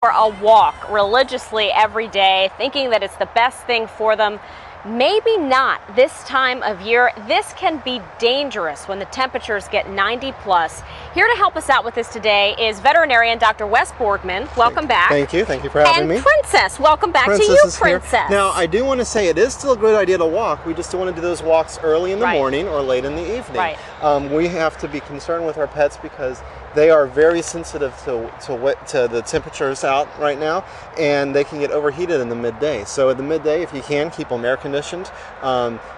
For a walk religiously every day, thinking that it's the best thing for them. Maybe not this time of year. This can be dangerous when the temperatures get 90 plus. Here to help us out with this today is veterinarian Dr. Wes Borgman. Welcome back. Thank you for having me. And Princess, welcome back to you, Princess. Now, I do want to say it is still a good idea to walk. We just don't want to do those walks early in the morning or late in the evening. Right. We have to be concerned with our pets because they are very sensitive to the temperatures out right now, and they can get overheated in the midday. So at the midday, if you can, keep them air conditioned.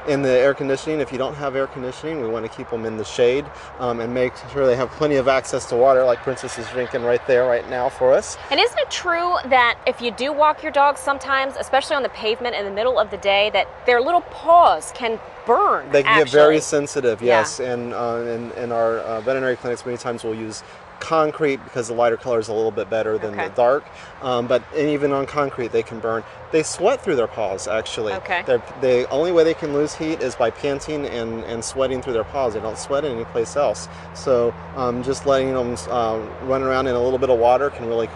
In the air conditioning, if you don't have air conditioning, we want to keep them in the shade and make sure they have plenty of access to water, like Princess is drinking right there right now for us. And isn't it true that if you do walk your dog sometimes, especially on the pavement in the middle of the day, that their little paws can burn? They can get very sensitive, yes. Yeah. And in our veterinary clinics, many times we'll use concrete because the lighter color is a little bit better than the dark. But even on concrete, they can burn. They sweat through their paws, actually. The only way they can lose heat is by panting and sweating through their paws. They don't sweat anyplace else. So just letting them run around in a little bit of water can really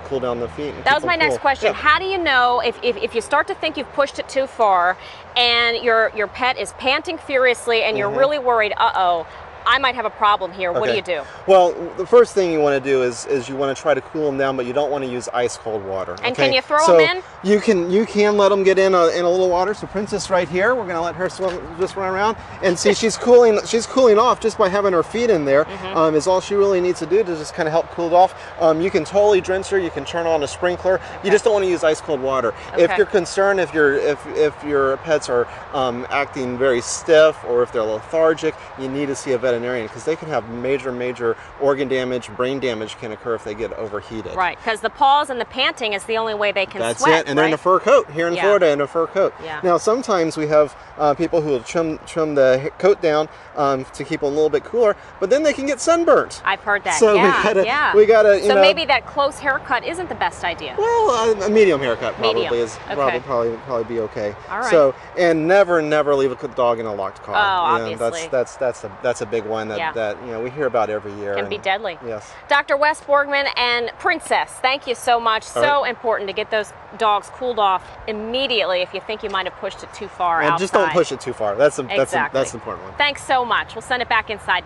cool down the feet. That was my next question. How do you know if you start to think you've pushed it too far and your pet is panting furiously and you're really worried, uh-oh, I might have a problem here. What do you do? Well, the first thing you want to do is you want to try to cool them down, but you don't want to use ice cold water. And can you throw them in? You can let them get in a little water. So Princess right here, we're going to let her just run around and see she's cooling off just by having her feet in there. Is all she really needs to do to just kind of help cool it off. You can totally drench her. You can turn on a sprinkler. You just don't want to use ice cold water. If you're concerned, if your pets are acting very stiff or if they're lethargic, you need to see a veterinarian because they can have major organ damage, brain damage can occur if they get overheated. Right, because the paws and the panting is the only way they can sweat. That's it, and they're in a fur coat here in Florida, in a fur coat. Now sometimes we have people who will trim the coat down to keep them a little bit cooler, but then they can get sunburnt. I've heard that. So we gotta. So maybe that close haircut isn't the best idea. Well, a medium haircut probably be okay. All right. So and never leave a dog in a locked car. Oh, obviously. That's a big one that we hear about every year. Can be deadly. Yes. Dr. Wes Borgman and Princess, thank you so much. So important to get those dogs cooled off immediately if you think you might have pushed it too far outside. Just don't push it too far. That's the important one. Thanks so much. We'll send it back inside now.